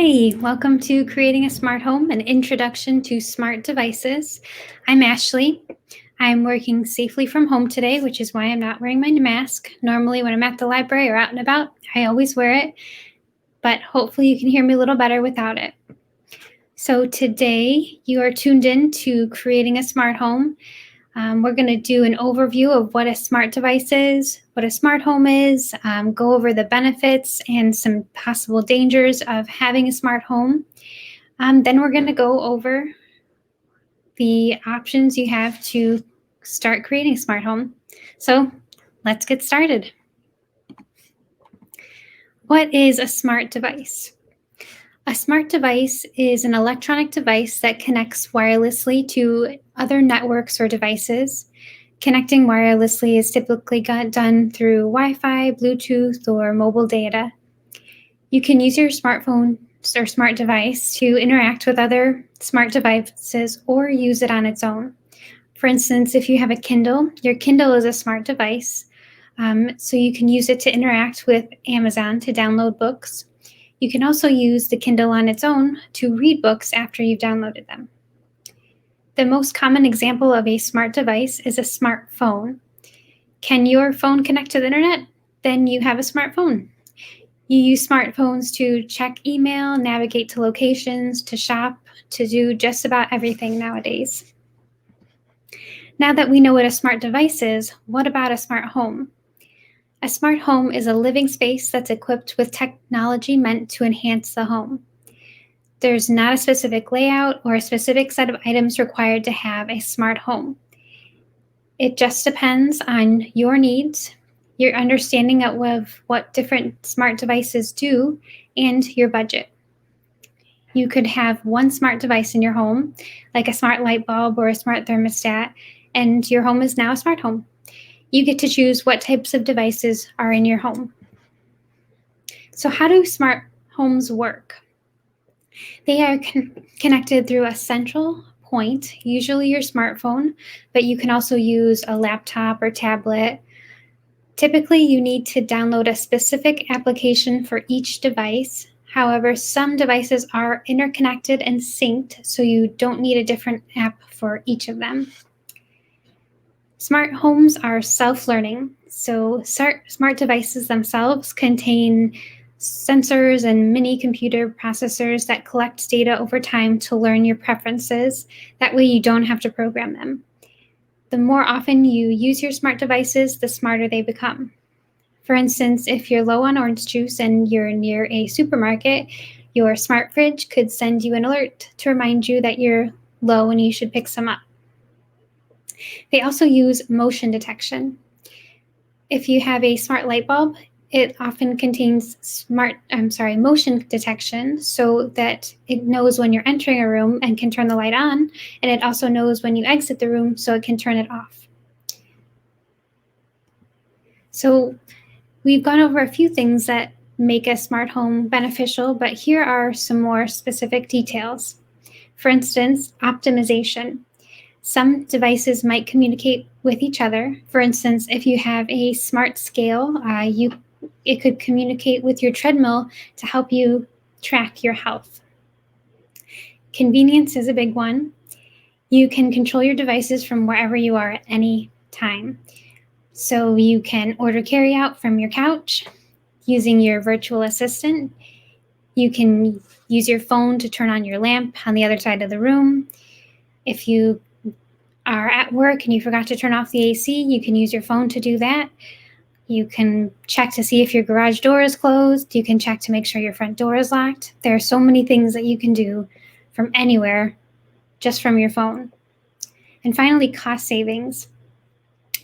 Hi, welcome to Creating a Smart Home, an introduction to smart devices. I'm Ashley. I'm working safely from home today, which is why I'm not wearing my mask. Normally, when I'm at the library or out and about, I always wear it, but hopefully you can hear me a little better without it. So today, you are tuned in to Creating a Smart Home. We're going to do an overview of what a smart device is, what a smart home is, go over the benefits and some possible dangers of having a smart home. Then we're going to go over the options you have to start creating a smart home. So let's get started. What is a smart device? A smart device is an electronic device that connects wirelessly to other networks or devices. Connecting wirelessly is typically done through Wi-Fi, Bluetooth, or mobile data. You can use your smartphone or smart device to interact with other smart devices or use it on its own. For instance, if you have a Kindle, your Kindle is a smart device, so you can use it to interact with Amazon to download books. You can also use the Kindle on its own to read books after you've downloaded them. The most common example of a smart device is a smartphone. Can your phone connect to the internet? Then you have a smartphone. You use smartphones to check email, navigate to locations, to shop, to do just about everything nowadays. Now that we know what a smart device is, what about a smart home? A smart home is a living space that's equipped with technology meant to enhance the home. There's not a specific layout or a specific set of items required to have a smart home. It just depends on your needs, your understanding of what different smart devices do, and your budget. You could have one smart device in your home, like a smart light bulb or a smart thermostat, and your home is now a smart home. You get to choose what types of devices are in your home. So how do smart homes work? They are connected through a central point, usually your smartphone, but you can also use a laptop or tablet. Typically, you need to download a specific application for each device. However, some devices are interconnected and synced, so you don't need a different app for each of them. Smart homes are self-learning, so smart devices themselves contain sensors and mini computer processors that collect data over time to learn your preferences. That way you don't have to program them. The more often you use your smart devices, the smarter they become. For instance, if you're low on orange juice and you're near a supermarket, your smart fridge could send you an alert to remind you that you're low and you should pick some up. They also use motion detection. If you have a smart light bulb, it often contains motion detection so that it knows when you're entering a room and can turn the light on, and it also knows when you exit the room so it can turn it off. So we've gone over a few things that make a smart home beneficial, but here are some more specific details. For instance, optimization. Some devices might communicate with each other. For instance, if you have a smart scale, it could communicate with your treadmill to help you track your health. Convenience is a big one. You can control your devices from wherever you are at any time. So you can order carryout from your couch using your virtual assistant. You can use your phone to turn on your lamp on the other side of the room. If you are at work and you forgot to turn off the AC, you can use your phone to do that. You can check to see if your garage door is closed. You can check to make sure your front door is locked. There are so many things that you can do from anywhere, just from your phone. And finally, cost savings.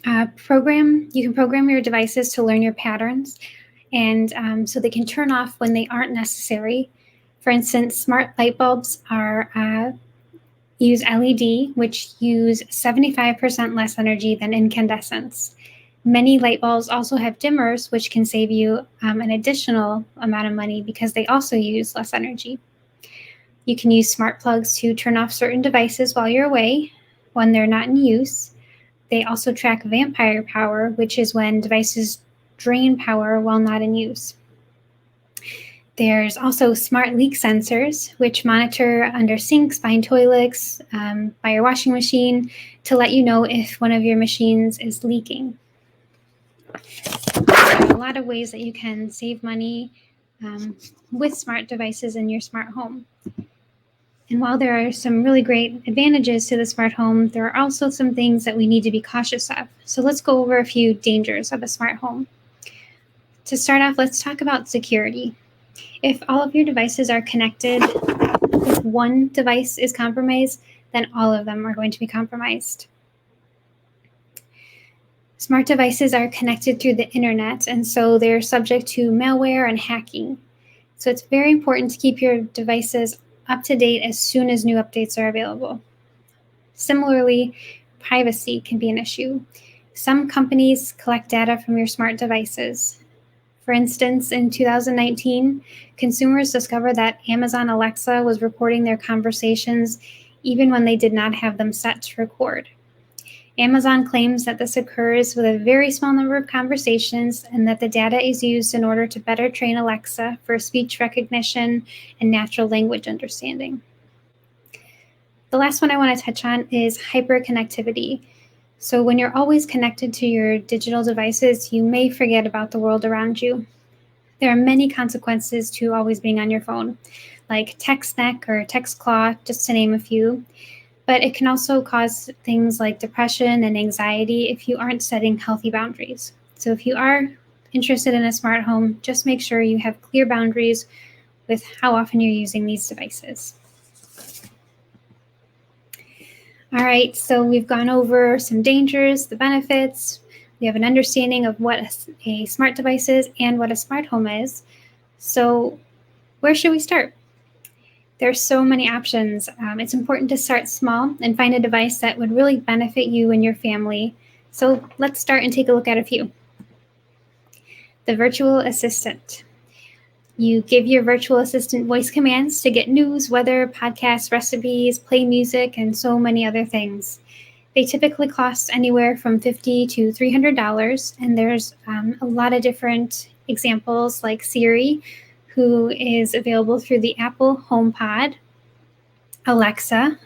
You can program your devices to learn your patterns, and so they can turn off when they aren't necessary. For instance, smart light bulbs use LED, which use 75% less energy than incandescents. Many light bulbs also have dimmers, which can save you an additional amount of money because they also use less energy. You can use smart plugs to turn off certain devices while you're away, when they're not in use. They also track vampire power, which is when devices drain power while not in use. There's also smart leak sensors, which monitor under sinks, behind toilets, by your washing machine to let you know if one of your machines is leaking. There are a lot of ways that you can save money with smart devices in your smart home. And while there are some really great advantages to the smart home, there are also some things that we need to be cautious of. So let's go over a few dangers of a smart home. To start off, let's talk about security. If all of your devices are connected, if one device is compromised, then all of them are going to be compromised. Smart devices are connected through the internet, and so they're subject to malware and hacking. So it's very important to keep your devices up to date as soon as new updates are available. Similarly, privacy can be an issue. Some companies collect data from your smart devices. For instance, in 2019, consumers discovered that Amazon Alexa was recording their conversations even when they did not have them set to record. Amazon claims that this occurs with a very small number of conversations and that the data is used in order to better train Alexa for speech recognition and natural language understanding. The last one I want to touch on is hyperconnectivity. So when you're always connected to your digital devices, you may forget about the world around you. There are many consequences to always being on your phone, like text neck or text claw, just to name a few. But it can also cause things like depression and anxiety if you aren't setting healthy boundaries. So if you are interested in a smart home, just make sure you have clear boundaries with how often you're using these devices. All right, so we've gone over some dangers, the benefits. We have an understanding of what a smart device is and what a smart home is. So where should we start? There's so many options. It's important to start small and find a device that would really benefit you and your family. So let's start and take a look at a few. The virtual assistant. You give your virtual assistant voice commands to get news, weather, podcasts, recipes, play music, and so many other things. They typically cost anywhere from $50 to $300, and there's a lot of different examples like Siri, who is available through the Apple HomePod, Alexa,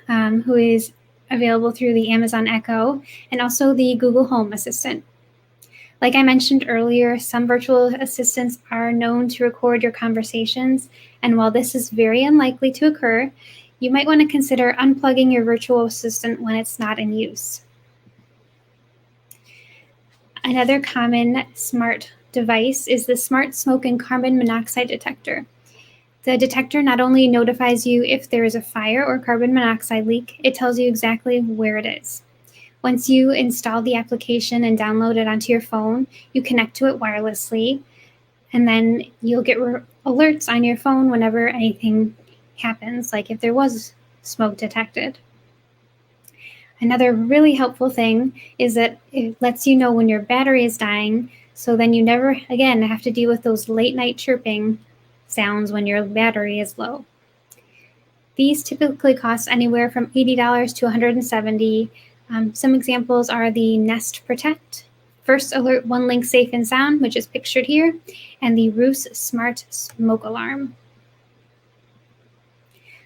who is available through the Amazon Echo, and also the Google Home Assistant. Like I mentioned earlier, some virtual assistants are known to record your conversations, and while this is very unlikely to occur, you might want to consider unplugging your virtual assistant when it's not in use. Another common smart device is the smart smoke and carbon monoxide detector. The detector not only notifies you if there is a fire or carbon monoxide leak, it tells you exactly where it is. Once you install the application and download it onto your phone, you connect to it wirelessly, and then you'll get alerts on your phone whenever anything happens, like if there was smoke detected. Another really helpful thing is that it lets you know when your battery is dying, so then you never again have to deal with those late night chirping sounds when your battery is low. These typically cost anywhere from $80 to $170. Some examples are the Nest Protect, First Alert One Link Safe and Sound, which is pictured here, and the Roos Smart Smoke Alarm.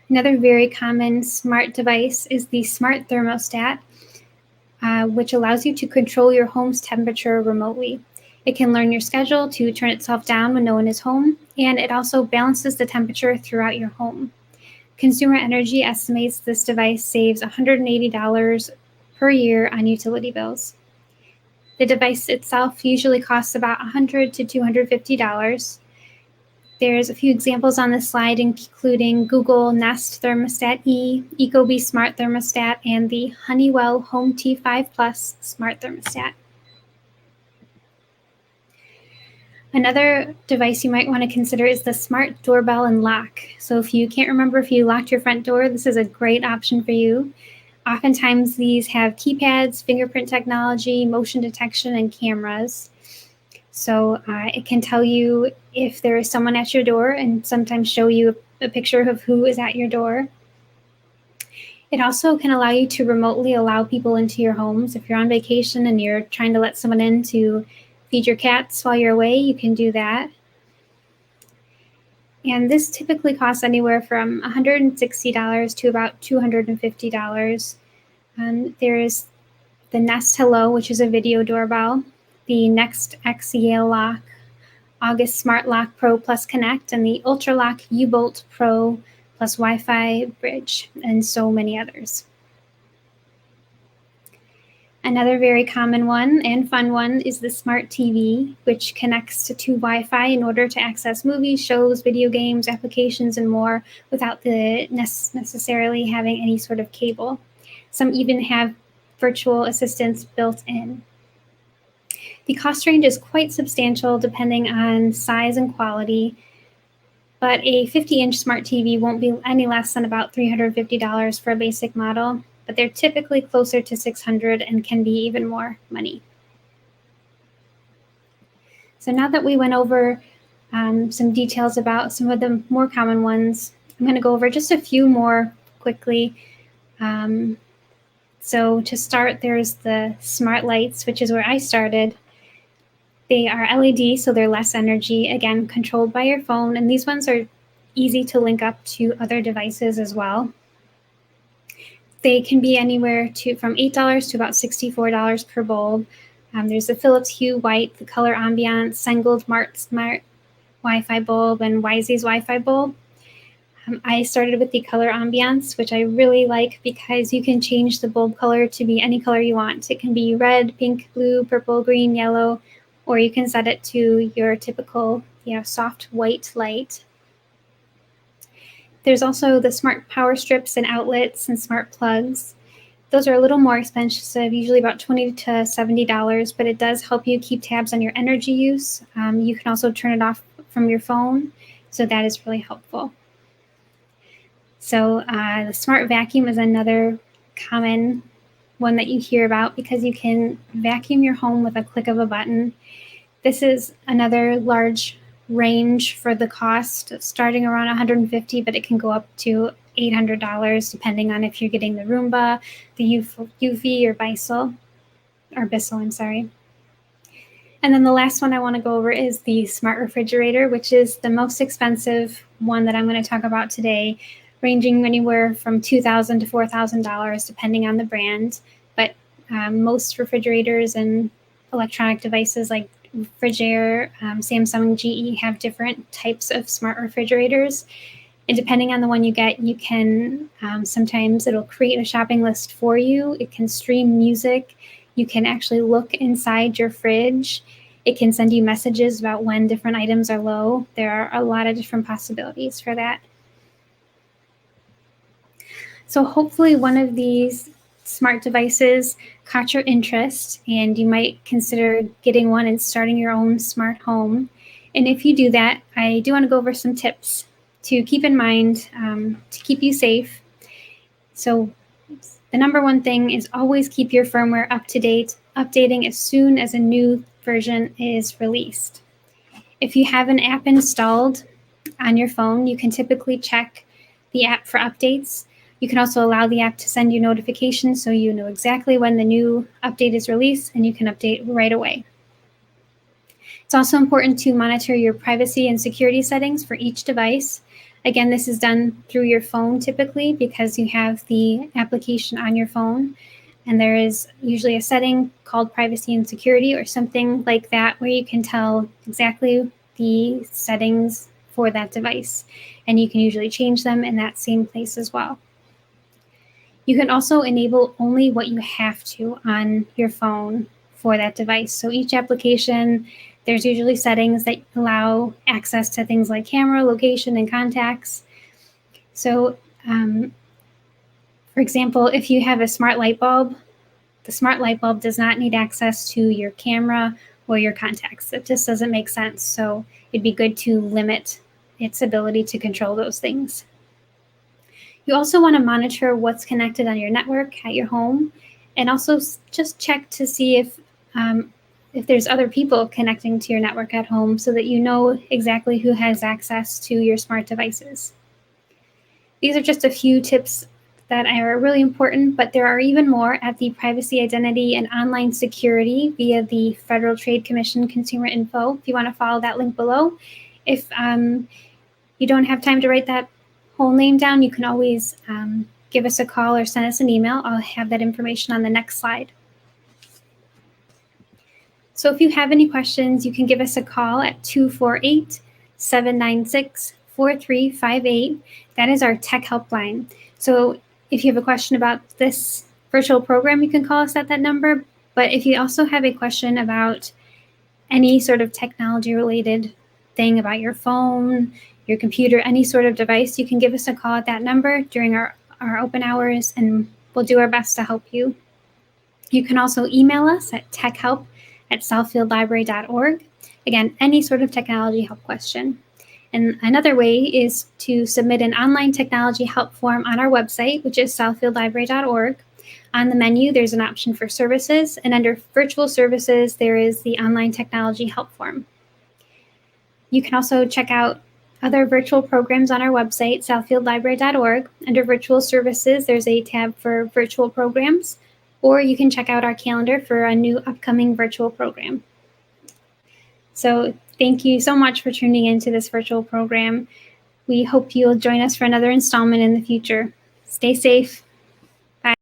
Another very common smart device is the Smart Thermostat, which allows you to control your home's temperature remotely. It can learn your schedule to turn itself down when no one is home, and it also balances the temperature throughout your home. Consumer Energy estimates this device saves $180 per year on utility bills. The device itself usually costs about $100 to $250. There's a few examples on this slide, including Google Nest Thermostat E, Ecobee Smart Thermostat, and the Honeywell Home T5 Plus Smart Thermostat. Another device you might want to consider is the Smart Doorbell and Lock. So if you can't remember if you locked your front door, this is a great option for you. Oftentimes these have keypads, fingerprint technology, motion detection, and cameras. So it can tell you if there is someone at your door and sometimes show you a picture of who is at your door. It also can allow you to remotely allow people into your homes. If you're on vacation and you're trying to let someone in to feed your cats while you're away, you can do that. And this typically costs anywhere from $160 to about $250. There's the Nest Hello, which is a video doorbell, the Next X Yale Lock, August Smart Lock Pro Plus Connect, and the Ultra Lock U-Bolt Pro plus Wi-Fi Bridge, and so many others. Another very common one and fun one is the Smart TV, which connects to Wi-Fi in order to access movies, shows, video games, applications, and more without necessarily having any sort of cable. Some even have virtual assistants built in. The cost range is quite substantial depending on size and quality, but a 50-inch Smart TV won't be any less than about $350 for a basic model, but they're typically closer to $600 and can be even more money. So now that we went over some details about some of the more common ones, I'm going to go over just a few more quickly. So to start, there's the smart lights, which is where I started. They are LED, so they're less energy, again, controlled by your phone, and these ones are easy to link up to other devices as well. They can be anywhere from $8 to about $64 per bulb. There's the Philips Hue White, the Color Ambiance, Sengold Smart Wi-Fi bulb, and Wisey's Wi-Fi bulb. I started with the Color Ambiance, which I really like because you can change the bulb color to be any color you want. It can be red, pink, blue, purple, green, yellow, or you can set it to your typical, soft white light. There's also the smart power strips and outlets and smart plugs. Those are a little more expensive, usually about $20 to $70, but it does help you keep tabs on your energy use. You can also turn it off from your phone, so that is really helpful. So the smart vacuum is another common one that you hear about because you can vacuum your home with a click of a button. This is another large range for the cost, starting around $150, but it can go up to $800 depending on if you're getting the Roomba, the UV, or Bissell. And then the last one I want to go over is the smart refrigerator, which is the most expensive one that I'm going to talk about today, ranging anywhere from $2,000 to $4,000 depending on the brand. But most refrigerators and electronic devices like Frigidaire, Samsung, GE have different types of smart refrigerators. And depending on the one you get, you can, sometimes it'll create a shopping list for you. It can stream music. You can actually look inside your fridge. It can send you messages about when different items are low. There are a lot of different possibilities for that. So hopefully one of these smart devices caught your interest and you might consider getting one and starting your own smart home. And if you do that, I do want to go over some tips to keep in mind to keep you safe. So the number one thing is always keep your firmware up to date, updating as soon as a new version is released. If you have an app installed on your phone, you can typically check the app for updates. You can also allow the app to send you notifications so you know exactly when the new update is released and you can update right away. It's also important to monitor your privacy and security settings for each device. Again, this is done through your phone typically because you have the application on your phone. And there is usually a setting called privacy and security or something like that where you can tell exactly the settings for that device. And you can usually change them in that same place as well. You can also enable only what you have to on your phone for that device. So each application, there's usually settings that allow access to things like camera, location, and contacts. So, for example, if you have a smart light bulb, the smart light bulb does not need access to your camera or your contacts. It just doesn't make sense. So it'd be good to limit its ability to control those things. You also want to monitor what's connected on your network at your home, and also just check to see if there's other people connecting to your network at home so that you know exactly who has access to your smart devices. These are just a few tips that are really important, but there are even more at the Privacy, Identity, and Online Security via the Federal Trade Commission Consumer Info, if you want to follow that link below. If you don't have time to write that whole name down, you can always give us a call or send us an email. I'll have that information on the next slide. So if you have any questions, you can give us a call at 248-796-4358. That is our tech helpline. So if you have a question about this virtual program, you can call us at that number. But if you also have a question about any sort of technology related thing about your phone, your computer, any sort of device, you can give us a call at that number during our open hours, and we'll do our best to help you. You can also email us at techhelp@southfieldlibrary.org. Again, any sort of technology help question. And another way is to submit an online technology help form on our website, which is southfieldlibrary.org. On the menu, there's an option for services, and under virtual services, there is the online technology help form. You can also check out other virtual programs on our website, southfieldlibrary.org. Under virtual services, there's a tab for virtual programs, or you can check out our calendar for a new upcoming virtual program. So thank you so much for tuning into this virtual program. We hope you'll join us for another installment in the future. Stay safe.